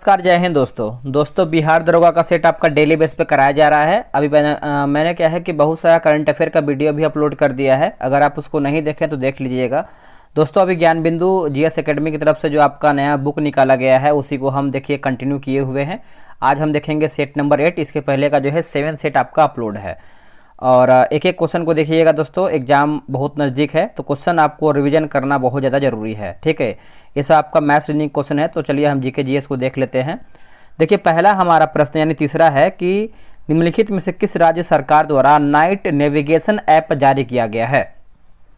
नमस्कार, जय हिंद दोस्तों बिहार दरोगा का सेट आपका डेली बेस पे कराया जा रहा है। अभी मैंने क्या है कि बहुत सारा करंट अफेयर का वीडियो भी अपलोड कर दिया है। अगर आप उसको नहीं देखें तो देख लीजिएगा दोस्तों। अभी ज्ञान बिंदु जीएस एकेडमी की तरफ से जो आपका नया बुक निकाला गया है उसी को हम देखिए कंटिन्यू किए हुए हैं। आज हम देखेंगे सेट नंबर 8। इसके पहले का जो है 7 सेट आपका अपलोड है और एक एक क्वेश्चन को देखिएगा दोस्तों। एग्जाम बहुत नज़दीक है तो क्वेश्चन आपको रिवीजन करना बहुत ज़्यादा ज़रूरी है, ठीक है। ये सब आपका मैथ्स रीजनिंग क्वेश्चन है। तो चलिए हम जीके जीएस को देख लेते हैं। देखिए पहला हमारा प्रश्न यानी तीसरा है कि निम्नलिखित में से किस राज्य सरकार द्वारा नाइट नेविगेशन ऐप जारी किया गया है।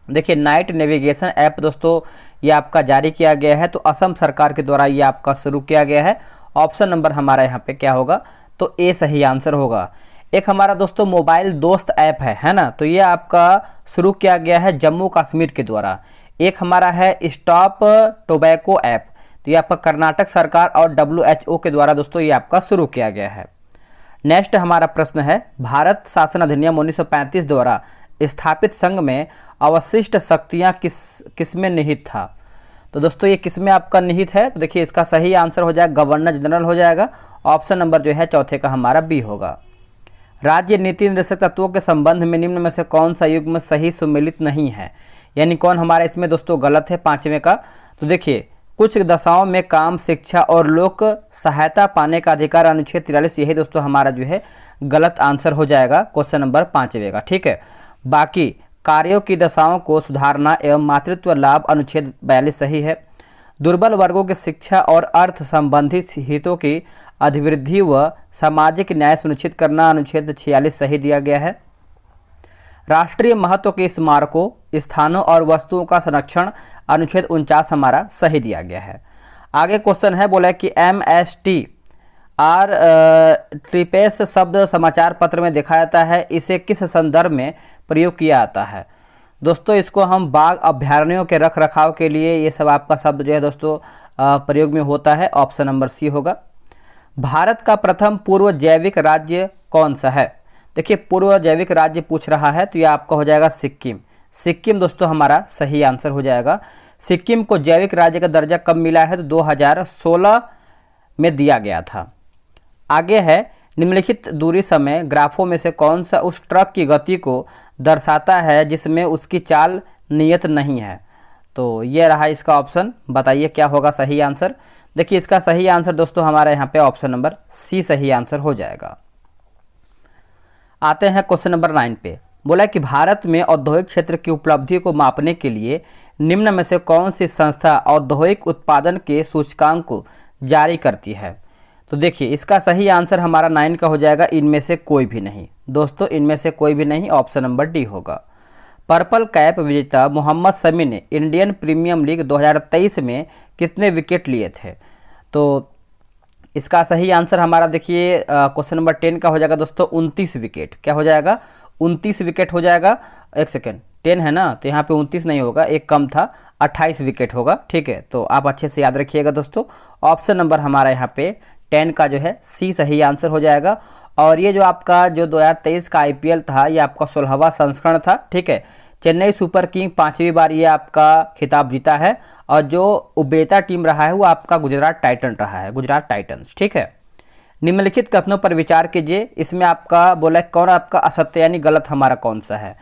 देखिए नाइट नेविगेशन ऐप दोस्तों ये आपका जारी किया गया है तो असम सरकार के द्वारा ये आपका शुरू किया गया है। ऑप्शन नंबर हमारा यहाँ पे क्या होगा, तो ए सही आंसर होगा। एक हमारा दोस्तों मोबाइल दोस्त ऐप है ना, तो ये आपका शुरू किया गया है जम्मू कश्मीर के द्वारा। एक हमारा है स्टॉप टोबैको ऐप, तो ये आपका कर्नाटक सरकार और WHO के द्वारा दोस्तों ये आपका शुरू किया गया है। नेक्स्ट हमारा प्रश्न है भारत शासन अधिनियम 1935 द्वारा स्थापित संघ में अवशिष्ट शक्तियाँ किस में निहित था। तो दोस्तों ये किस में आपका निहित है, तो देखिए इसका सही आंसर हो जाएगा गवर्नर जनरल हो जाएगा। ऑप्शन नंबर जो है चौथे का हमारा बी होगा। राज्य नीति निर्देशक तत्वों के संबंध में निम्न में से कौन सा युग्म सही सुमेलित नहीं है, यानी कौन हमारा इसमें दोस्तों गलत है पांचवें का। तो देखिए कुछ दशाओं में काम, शिक्षा और लोक सहायता पाने का अधिकार अनुच्छेद 43 यही दोस्तों हमारा जो है गलत आंसर हो जाएगा क्वेश्चन नंबर पांचवें का, ठीक है। बाकी कार्यों की दशाओं को सुधारना एवं मातृत्व लाभ अनुच्छेद 42 सही है। दुर्बल वर्गों की शिक्षा और अर्थ संबंधी हितों की अभिवृद्धि व सामाजिक न्याय सुनिश्चित करना अनुच्छेद 46 सही दिया गया है। राष्ट्रीय महत्व के स्मारकों, स्थानों और वस्तुओं का संरक्षण अनुच्छेद 49 हमारा सही दिया गया है। आगे क्वेश्चन है बोला कि MSTR ट्रिपेस शब्द समाचार पत्र में देखा जाता है, इसे किस संदर्भ में प्रयोग किया जाता है। दोस्तों इसको हम बाघ अभ्यारण्यों के रख रखाव के लिए ये सब आपका शब्द जो है दोस्तों प्रयोग में होता है। ऑप्शन नंबर सी होगा। भारत का प्रथम पूर्व जैविक राज्य कौन सा है। देखिए पूर्व जैविक राज्य पूछ रहा है तो ये आपका हो जाएगा सिक्किम। सिक्किम दोस्तों हमारा सही आंसर हो जाएगा। सिक्किम को जैविक राज्य का दर्जा कब मिला है, तो 2016 में दिया गया था। आगे है निम्नलिखित दूरी समय ग्राफों में से कौन सा उस ट्रक की गति को दर्शाता है जिसमें उसकी चाल नियत नहीं है। तो ये रहा इसका ऑप्शन, बताइए क्या होगा सही आंसर। देखिए इसका सही आंसर दोस्तों हमारा यहाँ पे ऑप्शन नंबर सी सही आंसर हो जाएगा। आते हैं क्वेश्चन नंबर 9 पे। बोला कि भारत में औद्योगिक क्षेत्र की उपलब्धि को मापने के लिए निम्न में से कौन सी संस्था औद्योगिक उत्पादन के सूचकांक को जारी करती है। तो देखिए इसका सही आंसर हमारा 9 का हो जाएगा इनमें से कोई भी नहीं। दोस्तों इनमें से कोई भी नहीं, ऑप्शन नंबर डी होगा। पर्पल कैप विजेता मोहम्मद शमी ने इंडियन प्रीमियर लीग 2023 में कितने विकेट लिए थे। तो इसका सही आंसर हमारा देखिए क्वेश्चन नंबर 10 का हो जाएगा दोस्तों 29 विकेट। क्या हो जाएगा, 29 विकेट हो जाएगा। एक सेकेंड, 10 है ना, तो यहाँ पे 29 नहीं होगा, एक कम था, 28 विकेट होगा, ठीक है। तो आप अच्छे से याद रखिएगा दोस्तों। ऑप्शन नंबर हमारा यहाँ पे 10 का जो है सी सही आंसर हो जाएगा। और ये जो आपका जो 2023 का IPL था ये आपका 16वां संस्करण था, ठीक है। चेन्नई सुपर किंग 5वीं बार ये आपका खिताब जीता है और जो उपविजेता टीम रहा है वो आपका गुजरात टाइटन रहा है, गुजरात टाइटंस, ठीक है। निम्नलिखित कथनों पर विचार कीजिए। इसमें आपका बोला कौन आपका असत्य यानी गलत हमारा कौन सा है।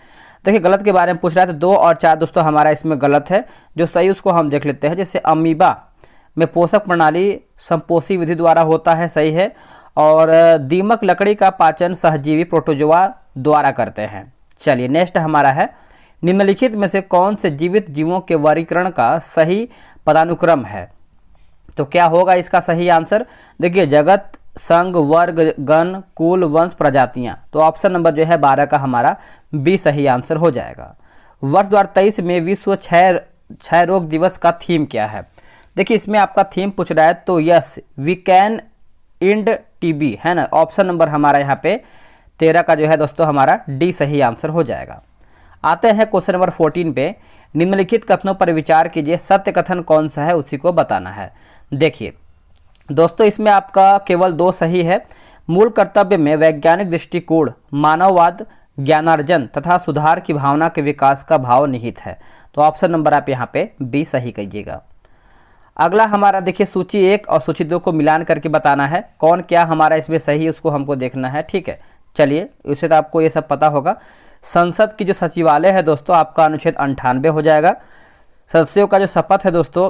देखिए गलत के बारे में पूछ रहा है तो 2 और 4 दोस्तों हमारा इसमें गलत है। जो सही उसको हम देख लेते हैं। जैसे अमीबा में पोषक प्रणाली संपोषी विधि द्वारा होता है, सही है। और दीमक लकड़ी का पाचन सहजीवी प्रोटोजोआ द्वारा करते हैं। चलिए नेक्स्ट हमारा है निम्नलिखित में से कौन से जीवित जीवों के वर्गीकरण का सही पदानुक्रम है। तो क्या होगा इसका सही आंसर। देखिए जगत, संघ, वर्ग, गण, कुल, वंश, प्रजातियां। तो ऑप्शन नंबर जो है 12 का हमारा बी सही आंसर हो जाएगा। वर्ष 2023 में विश्व क्षय रोग दिवस का थीम क्या है। देखिए इसमें आपका थीम पूछ रहा है तो yes we can end TB है ना। ऑप्शन नंबर हमारा यहाँ पे 13 का जो है दोस्तों हमारा डी सही आंसर हो जाएगा। आते हैं क्वेश्चन नंबर 14 पे। निम्नलिखित कथनों पर विचार कीजिए, सत्य कथन कौन सा है उसी को बताना है। देखिए दोस्तों इसमें आपका केवल 2 सही है। मूल कर्तव्य में वैज्ञानिक दृष्टिकोण, मानववाद, ज्ञानार्जन तथा सुधार की भावना के विकास का भाव निहित है। तो ऑप्शन नंबर आप यहाँ पे बी सही कीजिएगा। अगला हमारा देखिए सूची 1 और सूची 2 को मिलान करके बताना है कौन क्या हमारा इसमें सही है, उसको हमको देखना है। ठीक है, चलिए उसे तो आपको ये सब पता होगा। संसद की जो सचिवालय है दोस्तों आपका अनुच्छेद 98 हो जाएगा। सदस्यों का जो शपथ है दोस्तों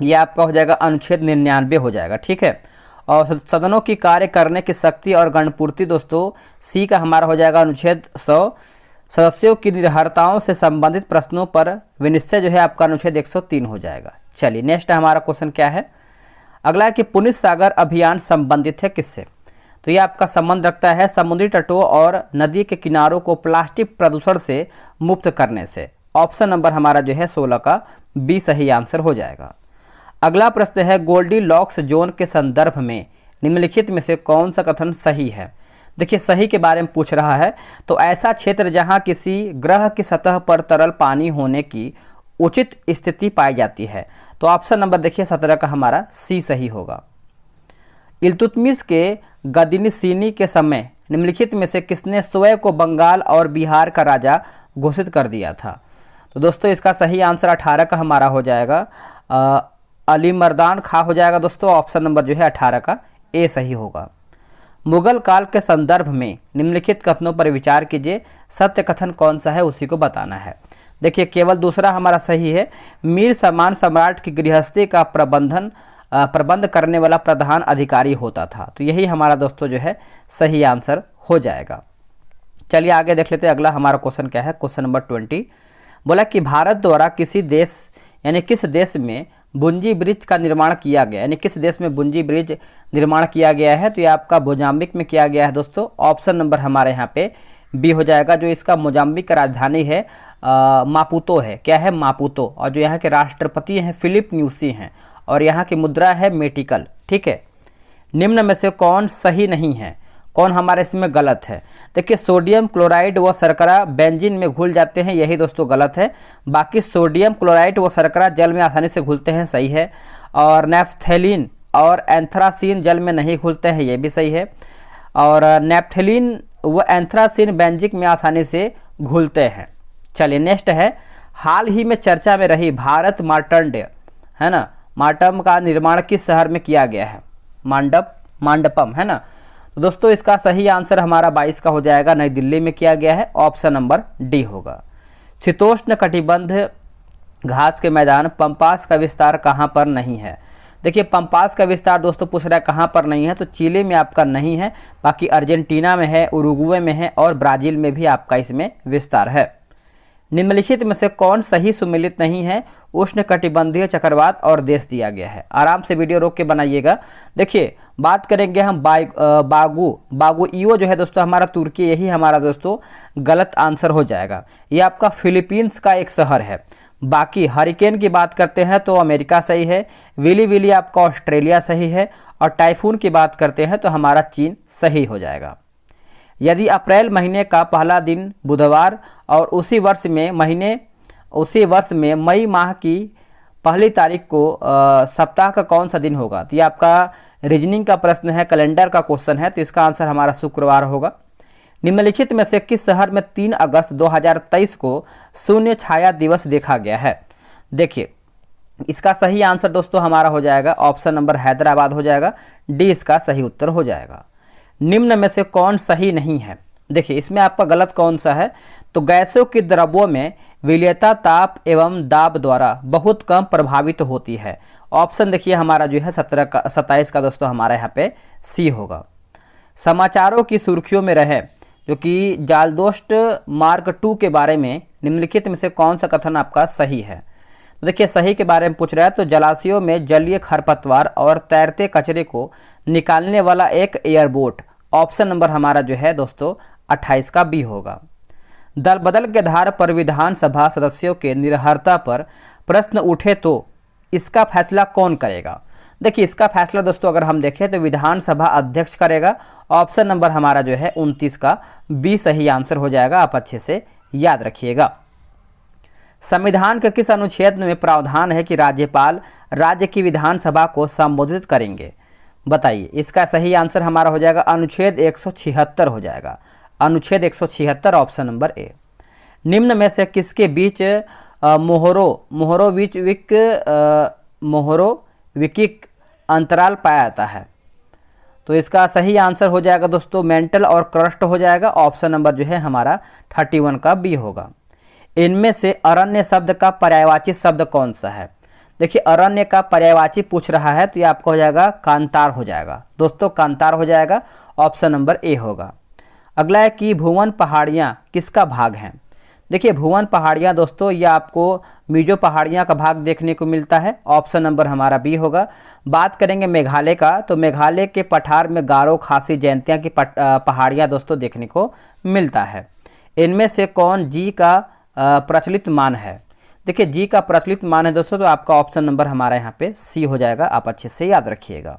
ये आपका हो जाएगा अनुच्छेद 99 हो जाएगा। ठीक है, और सदनों की कार्य करने की शक्ति और गणपूर्ति दोस्तों सी का हमारा हो जाएगा अनुच्छेद 100। सदस्यों की निर्भरताओं से संबंधित प्रश्नों पर विनिश्चय जो है आपका अनुच्छेद 103 हो जाएगा। चलिए नेक्स्ट हमारा क्वेश्चन क्या है, अगला है कि पुनित सागर अभियान संबंधित है किससे? तो ये आपका संबंध रखता है समुद्री तटों और नदी के किनारों को प्लास्टिक प्रदूषण से मुक्त करने से। ऑप्शन नंबर हमारा जो है 16 का बी सही आंसर हो जाएगा। अगला प्रश्न है गोल्डी लॉक्स जोन के संदर्भ में निम्नलिखित में से कौन सा कथन सही है? देखिए सही के बारे में पूछ रहा है, तो ऐसा क्षेत्र जहां किसी ग्रह की सतह पर तरल पानी होने की उचित स्थिति पाई जाती है। तो ऑप्शन नंबर देखिए 17 का हमारा सी सही होगा। इल्तुतमिश के गदनिशीनी के समय निम्नलिखित में से किसने स्वयं को बंगाल और बिहार का राजा घोषित कर दिया था? तो दोस्तों इसका सही आंसर 18 का हमारा हो जाएगा अली मर्दान खां हो जाएगा दोस्तों। ऑप्शन नंबर जो है 18 का ए सही होगा। मुगल काल के संदर्भ में निम्नलिखित कथनों पर विचार कीजिए, सत्य कथन कौन सा है उसी को बताना है। देखिए केवल दूसरा हमारा सही है, मीर सलमान सम्राट की गृहस्थी का प्रबंध करने वाला प्रधान अधिकारी होता था। तो यही हमारा दोस्तों जो है सही आंसर हो जाएगा। चलिए आगे देख लेते हैं अगला हमारा क्वेश्चन क्या है। क्वेश्चन नंबर 20 बोला कि भारत द्वारा किसी देश यानी किस देश में बुंजी ब्रिज का निर्माण किया गया, यानी किस देश में बुंजी ब्रिज निर्माण किया गया है? तो ये आपका मोजाम्बिक में किया गया है दोस्तों। ऑप्शन नंबर हमारे यहाँ पे बी हो जाएगा। जो इसका मोजाम्बिक का राजधानी है मापुतो है। क्या है? मापुतो। और जो यहाँ के राष्ट्रपति हैं फिलिप न्यूसी हैं और यहाँ की मुद्रा है मेटिकल। ठीक है, निम्न में से कौन सही नहीं है, कौन हमारे इसमें गलत है? देखिए सोडियम क्लोराइड व शर्करा बेंजीन में घुल जाते हैं, यही दोस्तों गलत है। बाकी सोडियम क्लोराइड व शर्करा जल में आसानी से घुलते हैं, सही है। और नेफ्थेलिन और एंथ्रासीन जल में नहीं घुलते हैं, ये भी सही है। और नेफ्थेलिन व एंथ्रासीन बेंजिक में आसानी से घुलते हैं। चलिए नेक्स्ट है, हाल ही में चर्चा में रही भारत मार्टंड है ना, मार्टम का निर्माण किस शहर में किया गया है? मांडपम है ना। तो दोस्तों इसका सही आंसर हमारा 22 का हो जाएगा, नई दिल्ली में किया गया है। ऑप्शन नंबर डी होगा। शीतोष्ण कटिबंध घास के मैदान पंपास का विस्तार कहाँ पर नहीं है? देखिए पंपास का विस्तार दोस्तों पूछ रहा है कहाँ पर नहीं है, तो चिली में आपका नहीं है, बाकी अर्जेंटीना में है, उरुग्वे में है और ब्राज़ील में भी आपका इसमें विस्तार है। निम्नलिखित में से कौन सही सुमेलित नहीं है? उष्ण कटिबंधीय चक्रवात और देश दिया गया है। आराम से वीडियो रोक के बनाइएगा। देखिए बात करेंगे हम बागुइयो जो है दोस्तों हमारा तुर्की, यही हमारा दोस्तों गलत आंसर हो जाएगा। ये आपका फिलीपींस का एक शहर है। बाकी हरिकेन की बात करते हैं तो अमेरिका सही है, विली विली आपका ऑस्ट्रेलिया सही है, और टाइफून की बात करते हैं तो हमारा चीन सही हो जाएगा। यदि अप्रैल महीने का पहला दिन बुधवार और उसी वर्ष में मई माह की पहली तारीख को सप्ताह का कौन सा दिन होगा? तो ये आपका रीजनिंग का प्रश्न है, कैलेंडर का क्वेश्चन है, तो इसका आंसर हमारा शुक्रवार होगा। निम्नलिखित में से किस शहर में 3 अगस्त 2023 को शून्य छाया दिवस देखा गया है? देखिए इसका सही आंसर दोस्तों हमारा हो जाएगा ऑप्शन नंबर हैदराबाद हो जाएगा। डी इसका सही उत्तर हो जाएगा। निम्न में से कौन सही नहीं है? देखिए इसमें आपका गलत कौन सा है? तो गैसों की द्रव्यों में विलेयता ताप एवं दाब द्वारा बहुत कम प्रभावित होती है। ऑप्शन देखिए हमारा जो है 27 का दोस्तों हमारा यहाँ पे सी होगा। समाचारों की सुर्खियों में रहे जो कि जालदोस्त मार्क 2 के बारे में निम्नलिखित में से कौन सा कथन आपका सही है? तो देखिए सही के बारे में पूछ रहा है, तो जलाशयों में जलीय खरपतवार और तैरते कचरे को निकालने वाला एक एयरबोट। ऑप्शन नंबर हमारा जो है दोस्तों 28 का बी होगा। दल बदल के आधार पर विधानसभा सदस्यों के निर्भरता पर प्रश्न उठे तो इसका फैसला कौन करेगा? देखिए इसका फैसला दोस्तों अगर हम देखें तो विधानसभा अध्यक्ष करेगा। ऑप्शन नंबर हमारा जो है 29 का बी सही आंसर हो जाएगा, आप अच्छे से याद रखिएगा। संविधान के किस अनुच्छेद में प्रावधान है कि राज्यपाल राज्य की विधानसभा को संबोधित करेंगे? बताइए इसका सही आंसर हमारा हो जाएगा अनुच्छेद 176 हो जाएगा। अनुच्छेद 176 ऑप्शन नंबर ए। निम्न में से किसके बीच मोहरोविच मोहरोविकिक अंतराल पाया जाता है। तो इसका सही आंसर हो जाएगा दोस्तों मेंटल और क्रस्ट हो जाएगा। ऑप्शन नंबर जो है हमारा 31 का बी होगा। इनमें से अरण्य शब्द का पर्यायवाची शब्द कौन सा है? देखिए अरण्य का पर्यायवाची पूछ रहा है तो ये आपका हो जाएगा कांतार हो जाएगा दोस्तों, कांतार हो जाएगा। ऑप्शन नंबर ए होगा। अगला है कि भुवन पहाड़ियाँ किसका भाग हैं? देखिए भुवन पहाड़ियाँ दोस्तों ये आपको मिजो पहाड़ियाँ का भाग देखने को मिलता है। ऑप्शन नंबर हमारा बी होगा। बात करेंगे मेघालय का, तो मेघालय के पठार में गारो, खासी, जयंतिया की पहाड़ियाँ दोस्तों देखने को मिलता है। इनमें से कौन जी का प्रचलित मान है? देखिए जी का प्रचलित मान है दोस्तों, तो आपका ऑप्शन नंबर हमारा यहाँ पे सी हो जाएगा। आप अच्छे से याद रखिएगा।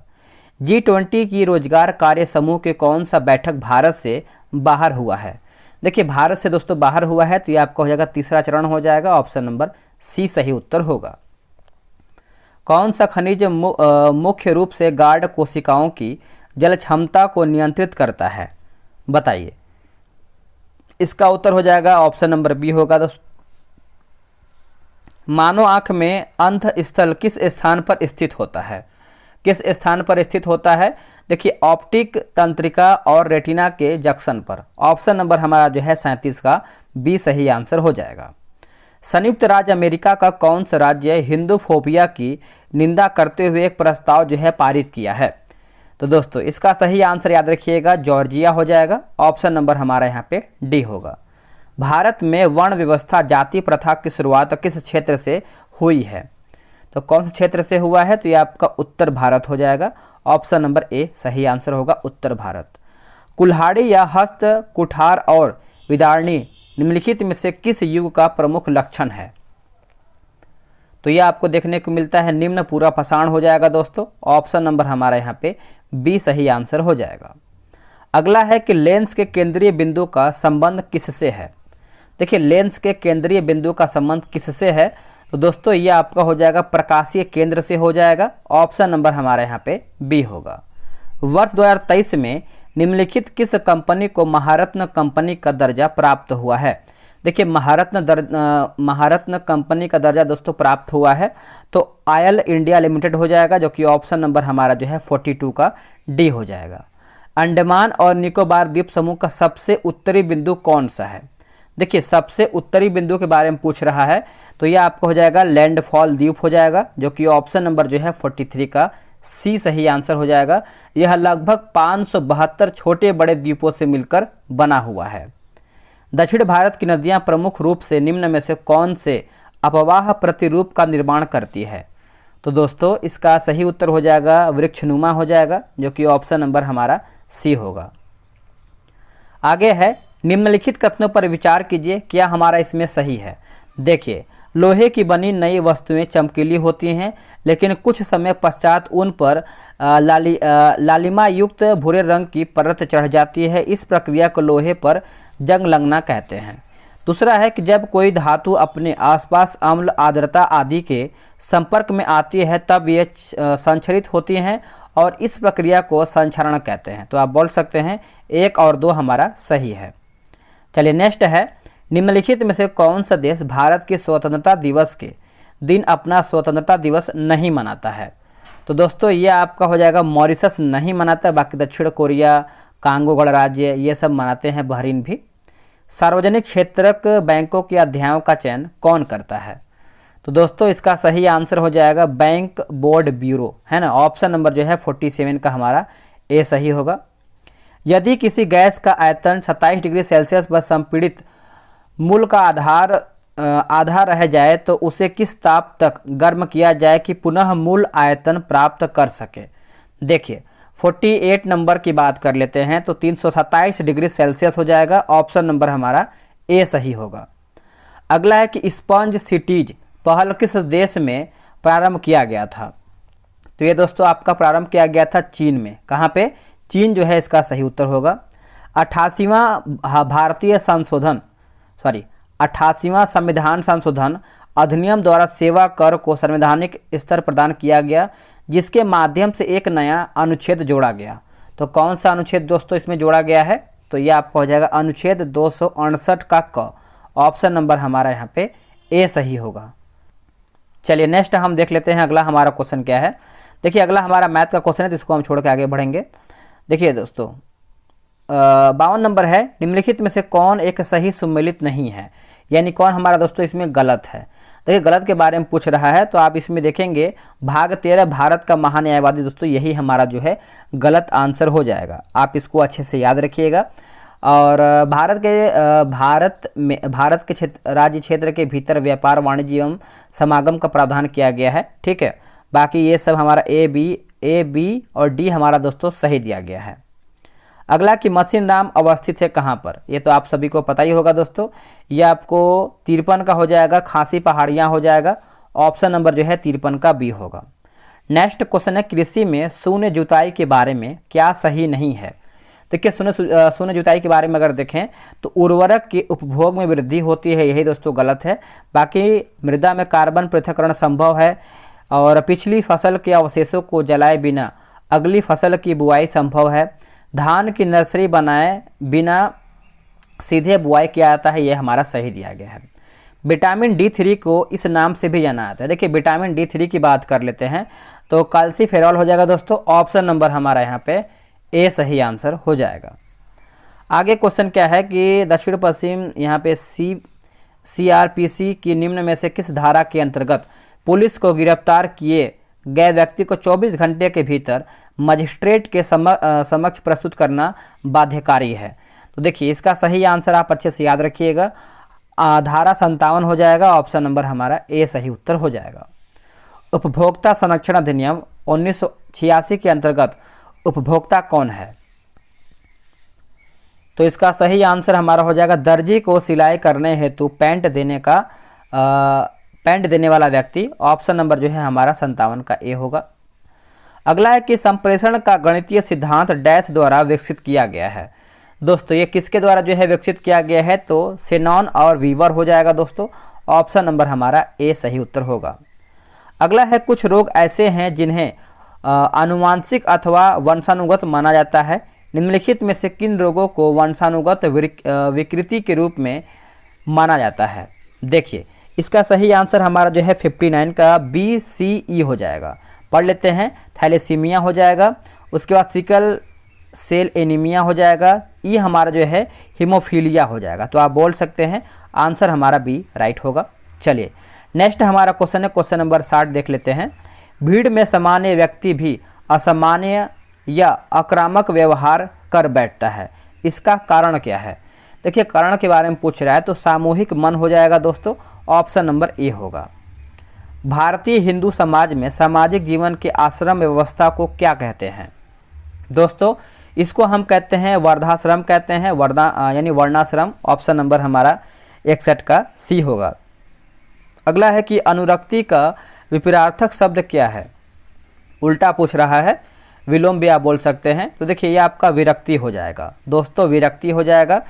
G20 की रोजगार कार्य समूह के कौन सा बैठक भारत से बाहर हुआ है? देखिए भारत से दोस्तों बाहर हुआ है तो ये आपका हो जाएगा तीसरा चरण हो जाएगा। ऑप्शन नंबर सी सही उत्तर होगा। कौन सा खनिज मुख्य रूप से गार्ड कोशिकाओं की जल क्षमता को नियंत्रित करता है? बताइए। इसका उत्तर हो जाएगा ऑप्शन नंबर बी होगा दोस्तों। मानव आंख में अंध स्थल किस स्थान पर स्थित होता है? किस स्थान पर स्थित होता है? देखिए ऑप्टिक तंत्रिका और रेटिना के जंक्शन पर। ऑप्शन नंबर हमारा जो है 37 का बी सही आंसर हो जाएगा। संयुक्त राज्य अमेरिका का कौन सा राज्य हिंदूफोबिया की निंदा करते हुए एक प्रस्ताव जो है पारित किया है? तो दोस्तों इसका सही आंसर याद रखिएगा जॉर्जिया हो जाएगा। ऑप्शन नंबर हमारा यहाँ पे डी होगा। भारत में वर्ण व्यवस्था जाति प्रथा की शुरुआत किस क्षेत्र से हुई है? तो कौन से क्षेत्र से हुआ है? तो ये आपका उत्तर भारत हो जाएगा। ऑप्शन नंबर ए सही आंसर होगा उत्तर भारत। कुल्हाड़ी या हस्त कुठार और विदारणी निम्नलिखित में से किस युग का प्रमुख लक्षण है? तो ये आपको देखने को मिलता है निम्न पूरा पाषाण हो जाएगा दोस्तों। ऑप्शन नंबर हमारा यहाँ पे बी सही आंसर हो जाएगा। अगला है कि लेंस के केंद्रीय बिंदु का संबंध किससे है? देखिए लेंस के केंद्रीय बिंदु का संबंध किससे है? तो दोस्तों ये आपका हो जाएगा प्रकाशीय केंद्र से हो जाएगा। ऑप्शन नंबर हमारा यहाँ पे बी होगा। वर्ष 2023 में निम्नलिखित किस कंपनी को महारत्न कंपनी का दर्जा प्राप्त हुआ है? देखिए महारत्न कंपनी का दर्जा दोस्तों प्राप्त हुआ है तो आयल इंडिया लिमिटेड हो जाएगा, जो कि ऑप्शन नंबर हमारा जो है 42 का डी हो जाएगा। अंडमान और निकोबार द्वीप समूह का सबसे उत्तरी बिंदु कौन सा है? देखिए सबसे उत्तरी बिंदु के बारे में पूछ रहा है तो ये आपको हो जाएगा लैंडफॉल द्वीप हो जाएगा, जो कि ऑप्शन नंबर जो है 43 का सी सही आंसर हो जाएगा। यह लगभग 572 छोटे बड़े द्वीपों से मिलकर बना हुआ है। दक्षिण भारत की नदियां प्रमुख रूप से निम्न में से कौन से अपवाह प्रतिरूप का निर्माण करती है? तो दोस्तों इसका सही उत्तर हो जाएगा वृक्षनुमा हो जाएगा, जो कि ऑप्शन नंबर हमारा सी होगा। आगे है निम्नलिखित कथनों पर विचार कीजिए, क्या हमारा इसमें सही है? देखिए लोहे की बनी नई वस्तुएं चमकीली होती हैं लेकिन कुछ समय पश्चात उन पर लालिमा युक्त भूरे रंग की परत चढ़ जाती है। इस प्रक्रिया को लोहे पर जंग लगना कहते हैं। दूसरा है कि जब कोई धातु अपने आसपास अम्ल, आर्द्रता आदि के संपर्क में आती है तब ये संक्षरित होती हैं और इस प्रक्रिया को संक्षारण कहते हैं। तो आप बोल सकते हैं 1 और 2 हमारा सही है। चलिए नेक्स्ट है निम्नलिखित में से कौन सा देश भारत के स्वतंत्रता दिवस के दिन अपना स्वतंत्रता दिवस नहीं मनाता है? तो दोस्तों ये आपका हो जाएगा मॉरिशस नहीं मनाता, बाकी दक्षिण कोरिया, कांगो गणराज्य ये सब मनाते हैं, बहरीन भी। सार्वजनिक क्षेत्रक बैंकों के अध्यायों का चयन कौन करता है? तो दोस्तों इसका सही आंसर हो जाएगा बैंक बोर्ड ब्यूरो है ना। ऑप्शन नंबर जो है 47 का हमारा ए सही होगा। यदि किसी गैस का आयतन 27 डिग्री सेल्सियस पर संपीड़ित मूल का आधा रह जाए तो उसे किस ताप तक गर्म किया जाए कि पुनः मूल आयतन प्राप्त कर सके? देखिए 48 नंबर की बात कर लेते हैं तो 327 डिग्री सेल्सियस हो जाएगा। ऑप्शन नंबर हमारा ए सही होगा। अगला है कि स्पंज सिटीज पहल किस देश में प्रारंभ किया गया था? तो ये दोस्तों आपका प्रारंभ किया गया था चीन में। कहाँ पे? चीन जो है इसका सही उत्तर होगा। 88वां संविधान संशोधन अधिनियम द्वारा सेवा कर को संवैधानिक स्तर प्रदान किया गया, जिसके माध्यम से एक नया अनुच्छेद जोड़ा गया। तो कौन सा अनुच्छेद दोस्तों इसमें जोड़ा गया है? तो ये आपका हो जाएगा अनुच्छेद 268 का क। ऑप्शन नंबर हमारा यहाँ पे ए सही होगा। चलिए नेक्स्ट हम देख लेते हैं अगला हमारा क्वेश्चन क्या है। देखिए अगला हमारा मैथ का क्वेश्चन है, तो इसको हम छोड़ के आगे बढ़ेंगे। देखिए दोस्तों 52 नंबर है, निम्नलिखित में से कौन एक सही सुमेलित नहीं है, यानी कौन हमारा दोस्तों इसमें गलत है। देखिए गलत के बारे में पूछ रहा है, तो आप इसमें देखेंगे भाग 13 भारत का महान्यायवादी, दोस्तों यही हमारा जो है गलत आंसर हो जाएगा। आप इसको अच्छे से याद रखिएगा। और भारत के राज्य क्षेत्र के भीतर व्यापार वाणिज्य एवं समागम का प्रावधान किया गया है, ठीक है। बाकी ये सब हमारा ए बी और डी हमारा दोस्तों सही दिया गया है। अगला कि मसीन राम अवस्थित है कहाँ पर, ये तो आप सभी को पता ही होगा दोस्तों। ये आपको 53 का हो जाएगा, खासी पहाड़ियाँ हो जाएगा। ऑप्शन नंबर जो है 53 का बी होगा। नेक्स्ट क्वेश्चन है, कृषि में शून्य जुताई के बारे में क्या सही नहीं है। देखिए शून्य जुताई के बारे में अगर देखें तो उर्वरक के उपभोग में वृद्धि होती है, यही दोस्तों गलत है। बाकी मृदा में कार्बन पृथक्करण संभव है, और पिछली फसल के अवशेषों को जलाए बिना अगली फसल की बुआई संभव है। धान की नर्सरी बनाए बिना सीधे बुआई किया जाता है, यह हमारा सही दिया गया है। विटामिन D3 को इस नाम से भी जाना जाता है। देखिए विटामिन D3 की बात कर लेते हैं तो कैल्सीफेरॉल हो जाएगा दोस्तों। ऑप्शन नंबर हमारा यहाँ पे ए सही आंसर हो जाएगा। आगे क्वेश्चन क्या है कि दक्षिण पश्चिम यहाँ पे CRPC की निम्न में से किस धारा के अंतर्गत पुलिस को गिरफ्तार किए गए व्यक्ति को 24 घंटे के भीतर मजिस्ट्रेट के समक्ष प्रस्तुत करना बाध्यकारी है। तो देखिए इसका सही आंसर आप अच्छे से याद रखिएगा, धारा 57 हो जाएगा। ऑप्शन नंबर हमारा ए सही उत्तर हो जाएगा। उपभोक्ता संरक्षण अधिनियम 1986 के अंतर्गत उपभोक्ता कौन है, तो इसका सही आंसर हमारा हो जाएगा दर्जी को सिलाई करने हेतु पैंट देने वाला व्यक्ति। ऑप्शन नंबर जो है हमारा 57 का ए होगा। अगला है कि संप्रेषण का गणितीय सिद्धांत डैश द्वारा विकसित किया गया है। दोस्तों ये किसके द्वारा जो है विकसित किया गया है, तो शेनॉन और वीवर हो जाएगा दोस्तों। ऑप्शन नंबर हमारा ए सही उत्तर होगा। अगला है कुछ रोग ऐसे हैं जिन्हें आनुवांशिक अथवा वंशानुगत माना जाता है, निम्नलिखित में से किन रोगों को वंशानुगत विकृति के रूप में माना जाता है। देखिए इसका सही आंसर हमारा जो है 59 का BCE हो जाएगा। पढ़ लेते हैं, थैलेसीमिया हो जाएगा, उसके बाद सिकल सेल एनीमिया हो जाएगा, ये हमारा जो है हीमोफीलिया हो जाएगा। तो आप बोल सकते हैं आंसर हमारा बी राइट होगा। चलिए नेक्स्ट हमारा क्वेश्चन है, क्वेश्चन नंबर 60 देख लेते हैं। भीड़ में सामान्य व्यक्ति भी असामान्य या आक्रामक व्यवहार कर बैठता है, इसका कारण क्या है। देखिए कारण के बारे में पूछ रहा है, तो सामूहिक मन हो जाएगा दोस्तों। ऑप्शन नंबर ए होगा। भारतीय हिंदू समाज में सामाजिक जीवन के आश्रम व्यवस्था को क्या कहते हैं। दोस्तों इसको हम कहते हैं वर्णाश्रम कहते हैं, यानी वर्णाश्रम। ऑप्शन नंबर हमारा 61 का सी होगा। अगला है कि अनुरक्ति का विपरीतार्थक शब्द क्या है, उल्टा पूछ रहा है, विलोम भी आप बोल सकते हैं। तो देखिए ये आपका विरक्ति हो जाएगा दोस्तों, विरक्ति हो जाएगा।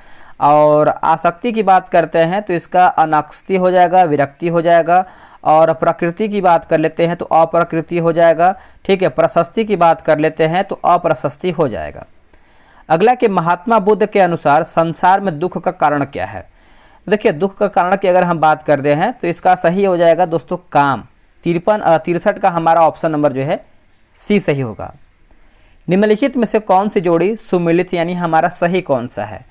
और आसक्ति की बात करते हैं तो इसका अनासक्ति हो जाएगा, विरक्ति हो जाएगा। और प्रकृति की बात कर लेते हैं तो अप्रकृति हो जाएगा, ठीक है। प्रशस्ति की बात कर लेते हैं तो अप्रशस्ति हो जाएगा। अगला कि महात्मा बुद्ध के अनुसार संसार में दुख का कारण क्या है। देखिए दुख का कारण की अगर हम बात करते हैं तो इसका सही हो जाएगा दोस्तों काम। 63 का हमारा ऑप्शन नंबर जो है सी सही होगा। निम्नलिखित में से कौन सी जोड़ी सुमेलित यानी हमारा सही कौन सा है।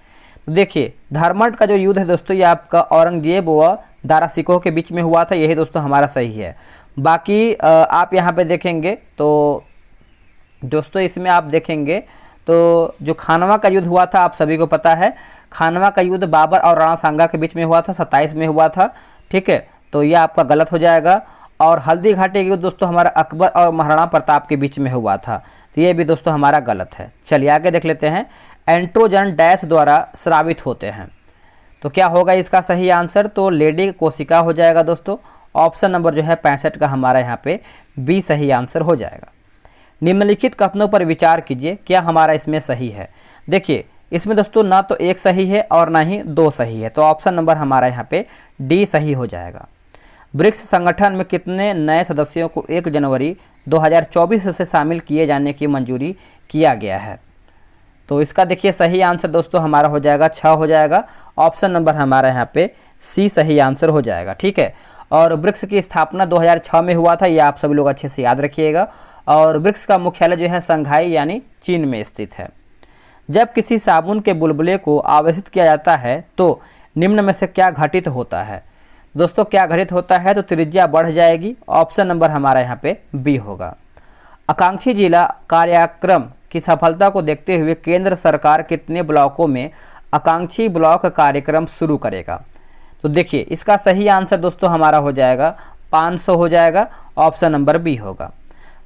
तो देखिए धर्मंड का जो युद्ध है दोस्तों ये आपका औरंगजेब व दारा सिकोह के बीच में हुआ था, यही दोस्तों हमारा सही है। बाकी आप यहाँ पे देखेंगे तो दोस्तों इसमें आप देखेंगे तो जो खानवा का युद्ध हुआ था आप सभी को पता है, खानवा का युद्ध बाबर और राणा सांगा के बीच में हुआ था, 27 में हुआ था, ठीक है। तो ये आपका गलत हो जाएगा। और हल्दी घाटी का युद्ध दोस्तों हमारा अकबर और महाराणा प्रताप के बीच में हुआ था, तो ये भी दोस्तों हमारा गलत है। चलिए आगे देख लेते हैं। एंट्रोजन डैश द्वारा स्रावित होते हैं, तो क्या होगा इसका सही आंसर, तो लेडी कोशिका हो जाएगा दोस्तों। ऑप्शन नंबर जो है 65 का हमारा यहाँ पे बी सही आंसर हो जाएगा। निम्नलिखित कथनों पर विचार कीजिए, क्या हमारा इसमें सही है। देखिए इसमें दोस्तों ना तो एक सही है और ना ही दो सही है, तो ऑप्शन नंबर हमारा यहाँ पे डी सही हो जाएगा। ब्रिक्स संगठन में कितने नए सदस्यों को 1 जनवरी 2024 से शामिल किए जाने की मंजूरी किया गया है। तो इसका देखिए सही आंसर दोस्तों हमारा हो जाएगा 6 हो जाएगा। ऑप्शन नंबर हमारा यहाँ पे सी सही आंसर हो जाएगा, ठीक है। और ब्रिक्स की स्थापना 2006 में हुआ था, ये आप सभी लोग अच्छे से याद रखिएगा। और ब्रिक्स का मुख्यालय जो है संघाई यानी चीन में स्थित है। जब किसी साबुन के बुलबुले को आवेशित किया जाता है तो निम्न में से क्या घटित होता है? दोस्तों क्या घटित होता है? तो त्रिज्या बढ़ जाएगी। ऑप्शन नंबर हमारा यहाँ पे बी होगा। आकांक्षी जिला कार्यक्रम की सफलता को देखते हुए केंद्र सरकार कितने ब्लॉकों में आकांक्षी ब्लॉक कार्यक्रम शुरू करेगा? तो देखिए इसका सही आंसर दोस्तों हमारा हो जाएगा 500 हो जाएगा। ऑप्शन नंबर बी होगा।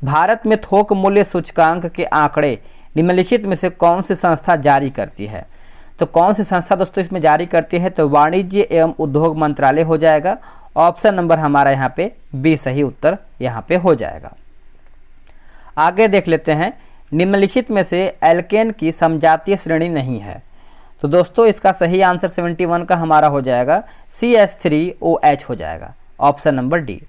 भारत में थोक मूल्य सूचकांक के आंकड़े निम्नलिखित में से कौन सी संस्था जारी करती है? तो कौन सी संस्था दोस्तों इसमें जारी करती है? तो वाणिज्य एवं उद्योग मंत्रालय हो जाएगा। ऑप्शन नंबर हमारा यहाँ पे बी सही उत्तर यहाँ पे हो जाएगा। आगे देख लेते हैं, निम्नलिखित में से एल्केन की समजातीय श्रेणी नहीं है। तो दोस्तों इसका सही आंसर 71 का हमारा हो जाएगा CH3OH हो जाएगा। Option number D.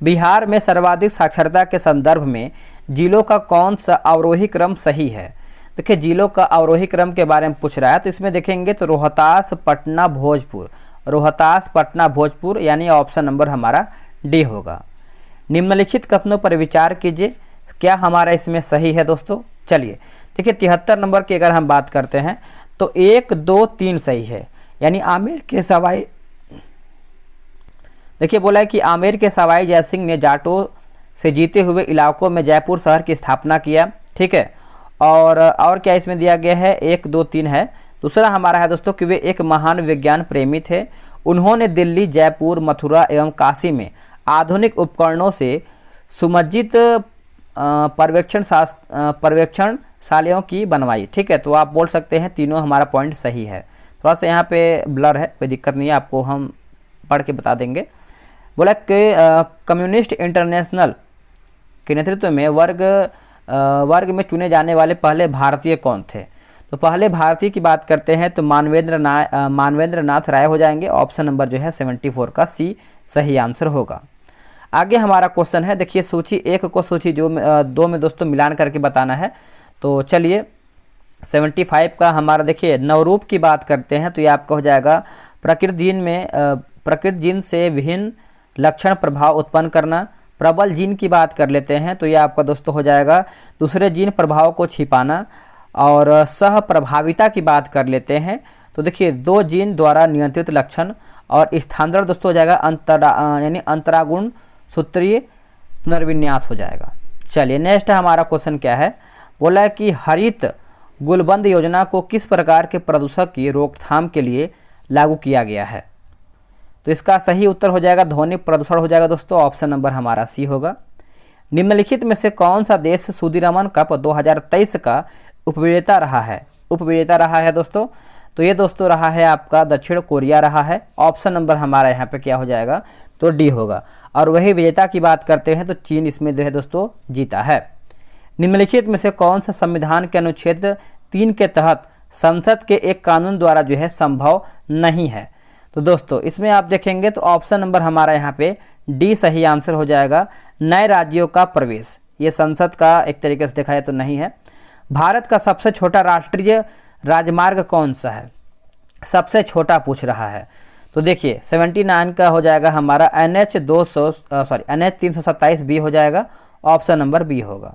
बिहार में सर्वाधिक साक्षरता के संदर्भ में जिलों का कौन सा अवरोही क्रम सही है? देखिए जिलों का अवरोही क्रम के बारे में पूछ रहा है, तो इसमें देखेंगे तो रोहतास, पटना, भोजपुर, रोहतास, पटना, भोजपुर यानी ऑप्शन नंबर हमारा डी होगा। निम्नलिखित कथनों पर विचार कीजिए, क्या हमारा इसमें सही है दोस्तों? चलिए देखिए 73 नंबर की अगर हम बात करते हैं तो 1, 2, 3 सही है, यानी आमेर के सवाई, देखिए बोला है कि आमेर के सवाई जयसिंह ने जाटों से जीते हुए इलाकों में जयपुर शहर की स्थापना किया। ठीक है, और क्या इसमें दिया गया है? 1, 2, 3 है। दूसरा हमारा है दोस्तों कि वे एक महान विज्ञान प्रेमी थे। उन्होंने दिल्ली, जयपुर, मथुरा एवं काशी में आधुनिक उपकरणों से सुसज्जित पर्यवेक्षणशालाओं की बनवाई। ठीक है, तो आप बोल सकते हैं तीनों हमारा पॉइंट सही है। थोड़ा सा यहाँ पे ब्लर है, कोई दिक्कत नहीं है, आपको हम पढ़ के बता देंगे। बोला कि कम्युनिस्ट इंटरनेशनल के नेतृत्व में वर्ग में चुने जाने वाले पहले भारतीय कौन थे? तो पहले भारतीय की बात करते हैं तो मानवेंद्र नाथ राय हो जाएंगे। ऑप्शन नंबर जो है 74 का सी सही आंसर होगा। आगे हमारा क्वेश्चन है, देखिए सूची 1 को सूची 2 में दोस्तों मिलान करके बताना है। तो चलिए 75 का हमारा देखिए नवरूप की बात करते हैं तो ये आपका हो जाएगा प्रकृति जीन से विभिन्न लक्षण प्रभाव उत्पन्न करना। प्रबल जीन की बात कर लेते हैं तो ये आपका दोस्तों हो जाएगा दूसरे जीन प्रभाव को छिपाना। और सह प्रभाविता की बात कर लेते हैं तो देखिए 2 जीन द्वारा नियंत्रित लक्षण। और स्थानांतरण दोस्तों हो जाएगा यानी अंतरागुण सूत्रीय पुनर्विन्यास हो जाएगा। चलिए नेक्स्ट हमारा क्वेश्चन क्या है? बोला है कि हरित गुलबंद योजना को किस प्रकार के प्रदूषक की रोकथाम के लिए लागू किया गया है? तो इसका सही उत्तर हो जाएगा ध्वनि प्रदूषण हो जाएगा दोस्तों। ऑप्शन नंबर हमारा सी होगा। निम्नलिखित में से कौन सा देश सुदीरमन कप 2023 का उपविजेता रहा है दोस्तों? तो ये दोस्तों रहा है आपका दक्षिण कोरिया रहा है। ऑप्शन नंबर हमारा यहाँ पे क्या हो जाएगा? तो डी होगा। और वही विजेता की बात करते हैं तो चीन इसमें जो है दोस्तों जीता है। निम्नलिखित में से कौन सा संविधान के अनुच्छेद 3 के तहत संसद के एक कानून द्वारा जो है संभव नहीं है? तो दोस्तों इसमें आप देखेंगे तो ऑप्शन नंबर हमारा यहाँ पे डी सही आंसर हो जाएगा। नए राज्यों का प्रवेश ये संसद का एक तरीके से देखा जाए तो नहीं है। भारत का सबसे छोटा राष्ट्रीय राजमार्ग कौन सा है? सबसे छोटा पूछ रहा है तो देखिए 79 का हो जाएगा हमारा NH 327 बी हो जाएगा। ऑप्शन नंबर बी होगा।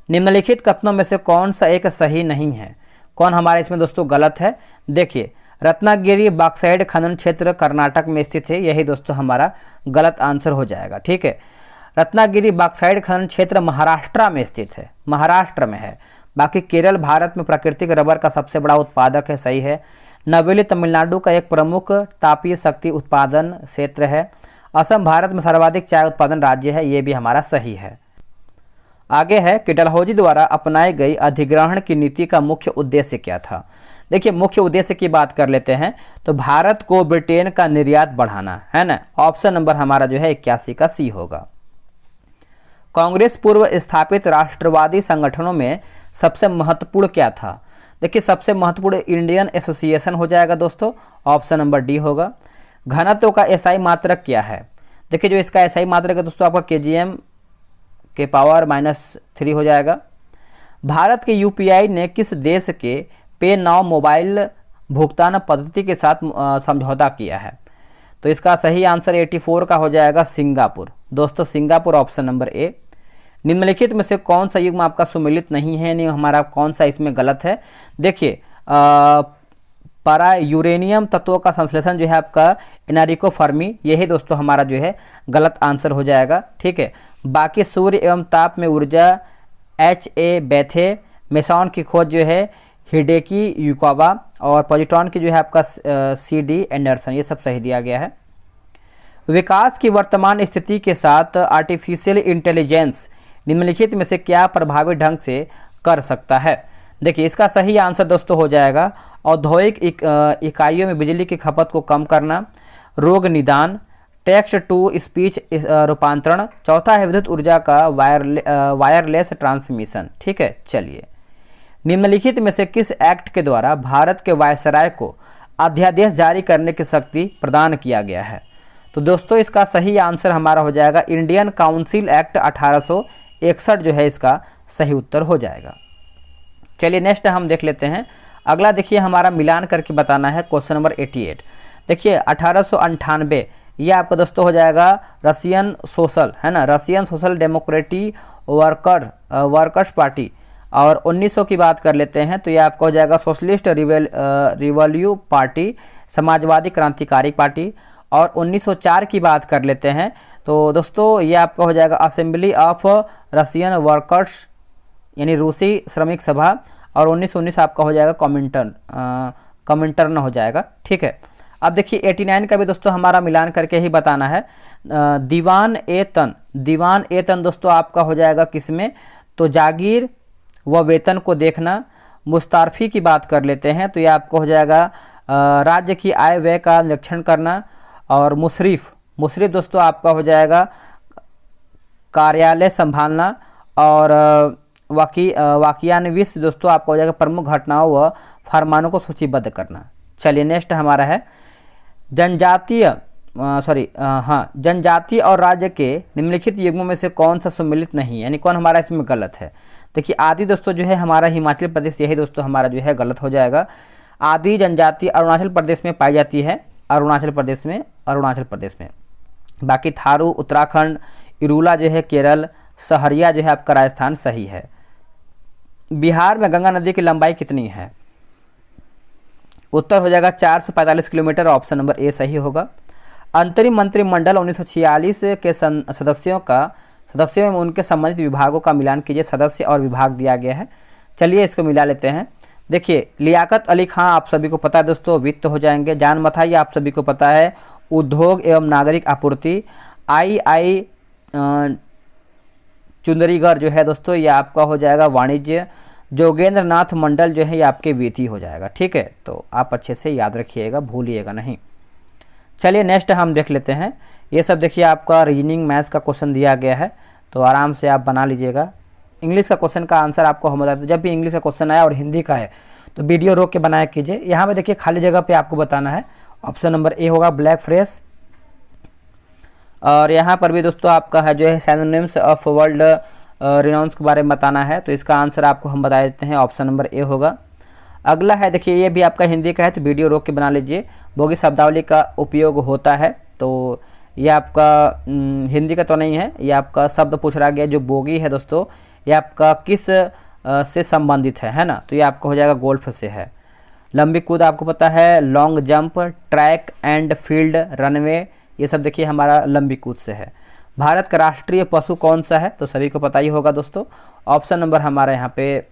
निम्नलिखित कथनों में से कौन सा एक सही नहीं है? कौन हमारे इसमें दोस्तों गलत है? देखिए रत्नागिरी बॉक्साइट खनन क्षेत्र कर्नाटक में स्थित है, यही दोस्तों हमारा गलत आंसर हो जाएगा। ठीक है, रत्नागिरी बॉक्साइट खनन क्षेत्र महाराष्ट्र में स्थित है, महाराष्ट्र में है। बाकी केरल भारत में प्राकृतिक रबर का सबसे बड़ा उत्पादक है, सही है। नवेली तमिलनाडु का एक प्रमुख तापीय शक्ति उत्पादन क्षेत्र है। असम भारत में सर्वाधिक चाय उत्पादन राज्य है, ये भी हमारा सही है। आगे है कि डलहौजी द्वारा अपनाई गई अधिग्रहण की नीति का मुख्य उद्देश्य क्या था? देखिए मुख्य उद्देश्य की बात कर लेते हैं तो भारत को ब्रिटेन का निर्यात बढ़ाना है ना। ऑप्शन नंबर हमारा जो है 81 का सी होगा। कांग्रेस पूर्व स्थापित राष्ट्रवादी संगठनों में सबसे महत्वपूर्ण क्या था? देखिए सबसे महत्वपूर्ण इंडियन एसोसिएशन हो जाएगा दोस्तों। ऑप्शन नंबर डी होगा। घनत्व का एसआई मात्रक क्या है? देखिए जो इसका एसआई मात्रक है दोस्तों आपका केजीएम के पावर -3 हो जाएगा। भारत के यूपीआई ने किस देश के पे नाउ मोबाइल भुगतान पद्धति के साथ समझौता किया है? तो इसका सही आंसर 84 का हो जाएगा सिंगापुर। दोस्तों सिंगापुर ऑप्शन नंबर ए। निम्नलिखित में से कौन सा युग्म आपका सुमेलित नहीं है, यानी हमारा कौन सा इसमें गलत है। देखिए पारा यूरेनियम तत्वों का संश्लेषण जो है आपका एनरिको फर्मी, यही दोस्तों हमारा जो है गलत आंसर हो जाएगा। ठीक है, बाकी सूर्य एवं ताप में ऊर्जा HA बेथे, मेसॉन की खोज जो है हिडेकी युकावा, और पॉजिट्रॉन की जो है आपका CD एंडरसन, ये सब सही दिया गया है। विकास की वर्तमान स्थिति के साथ आर्टिफिशियल इंटेलिजेंस निम्नलिखित में से क्या प्रभावी ढंग से कर सकता है। देखिए इसका सही आंसर दोस्तों हो जाएगा औद्योगिक इकाइयों में बिजली की खपत को कम करना, रोग निदान, टेक्स्ट टू स्पीच रूपांतरण, चौथा है विद्युत ऊर्जा का वायरलेस ट्रांसमिशन। ठीक है, चलिए निम्नलिखित में से किस एक्ट के द्वारा भारत के वायसराय को अध्यादेश जारी करने की शक्ति प्रदान किया गया है। तो दोस्तों इसका सही आंसर हमारा हो जाएगा इंडियन काउंसिल एक्ट 1861 जो है इसका सही उत्तर हो जाएगा। चलिए नेक्स्ट हम देख लेते हैं। अगला देखिए हमारा मिलान करके बताना है क्वेश्चन नंबर 88। देखिए 1898 ये आपका दोस्तों हो जाएगा रशियन सोशल, है ना, Russian social democratic workers party. और 1900 की बात कर लेते हैं तो ये आपका हो जाएगा सोशलिस्ट रिवॉल्यू पार्टी, समाजवादी क्रांतिकारी पार्टी। और 1904 की बात कर लेते हैं तो दोस्तों ये आपका हो जाएगा असेंबली ऑफ रशियन वर्कर्स, यानी रूसी श्रमिक सभा। और 1919 आपका हो जाएगा कॉमिंटर्न हो जाएगा। ठीक है, अब देखिए 89 का भी दोस्तों हमारा मिलान करके ही बताना है। दीवान ए तन दोस्तों आपका हो जाएगा किसमें, तो जागीर व वेतन को देखना। मुस्तारफी की बात कर लेते हैं तो ये आपको हो जाएगा राज्य की आय व्यय का निरीक्षण करना। और मुशर्रिफ दोस्तों आपका हो जाएगा कार्यालय संभालना। और वाकियानविश दोस्तों आपका हो जाएगा प्रमुख घटनाओं व फरमानों को सूचीबद्ध करना। चलिए नेक्स्ट हमारा है जनजातीय और राज्य के निम्नलिखित युग्मों में से कौन सा सम्मिलित नहीं है, यानी कौन हमारा इसमें गलत है। देखिए आदि दोस्तों जो है हमारा हिमाचल प्रदेश, यही दोस्तों हमारा जो है गलत हो जाएगा। आदि जनजाति अरुणाचल प्रदेश में पाई जाती है, अरुणाचल प्रदेश में। बाकी थारू उत्तराखंड, इरूला जो है केरल, सहरिया जो है आपका राजस्थान सही है। बिहार में गंगा नदी की लंबाई कितनी है, उत्तर हो जाएगा 445 किलोमीटर, ऑप्शन नंबर ए सही होगा। अंतरिम मंत्रिमंडल 1946 के सदस्यों में उनके संबंधित विभागों का मिलान कीजिए। सदस्य और विभाग दिया गया है, चलिए इसको मिला लेते हैं। देखिए लियाकत अली खां आप सभी को पता है दोस्तों, वित्त हो जाएंगे। जान मथाई आप सभी को पता है, उद्योग एवं नागरिक आपूर्ति। आई चुंदरीगढ़ जो है दोस्तों ये आपका हो जाएगा वाणिज्य। जोगेंद्र नाथ मंडल जो है ये आपके विधि हो जाएगा। ठीक है, तो आप अच्छे से याद रखिएगा, भूलिएगा नहीं। चलिए नेक्स्ट हम देख लेते हैं। ये सब देखिए आपका रीजनिंग मैथ्स का क्वेश्चन दिया गया है, तो आराम से आप बना लीजिएगा। इंग्लिश का क्वेश्चन का आंसर आपको हम बताते हैं, जब भी इंग्लिश का क्वेश्चन आया और हिंदी का है तो वीडियो रोक के बनाया कीजिए। यहाँ पे देखिए खाली जगह पे आपको बताना है, ऑप्शन नंबर ए होगा ब्लैक फ्रेश। और यहाँ पर भी दोस्तों आपका है जो है सिनोनिम्स ऑफ वर्ल्ड रिनाउंस के बारे में बताना है, तो इसका आंसर आपको हम बता देते हैं, ऑप्शन नंबर ए होगा। अगला है देखिए ये भी आपका हिंदी का है, तो वीडियो रोक के बना लीजिए। बोगी शब्दावली का उपयोग होता है, तो ये आपका हिंदी का तो नहीं है, ये आपका शब्द पूछ रहा गया जो बोगी है दोस्तों, ये आपका किस से संबंधित है ना, तो ये आपका हो जाएगा गोल्फ से है। लंबी कूद आपको पता है, long jump, track and field runway, ये सब देखिए हमारा लंबी कूद से है। भारत का राष्ट्रीय पशु कौन सा है, तो सभी को पता ही होगा दोस्तों, ऑप्शन नंबर हमारा यहाँ पे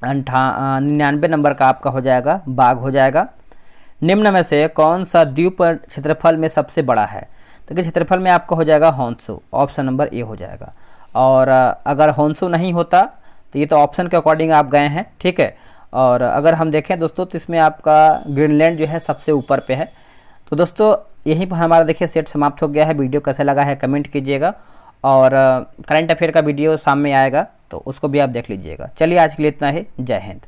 99 नंबर का आपका हो जाएगा बाघ हो जाएगा। निम्न में से कौन सा द्वीप क्षेत्रफल में सबसे बड़ा है, तो क्षेत्रफल में आपका हो जाएगा होन्सू, ऑप्शन नंबर ए हो जाएगा। और अगर होन्सू नहीं होता तो ये तो ऑप्शन के अकॉर्डिंग आप गए हैं, ठीक है। और अगर हम देखें दोस्तों तो इसमें आपका ग्रीनलैंड जो है सबसे ऊपर पे है। तो दोस्तों यहीं पर हमारा देखिए सेट समाप्त हो गया है। वीडियो कैसा लगा है कमेंट कीजिएगा, और करंट अफेयर का वीडियो सामने आएगा तो उसको भी आप देख लीजिएगा। चलिए आज के लिए इतना ही, जय हिंद।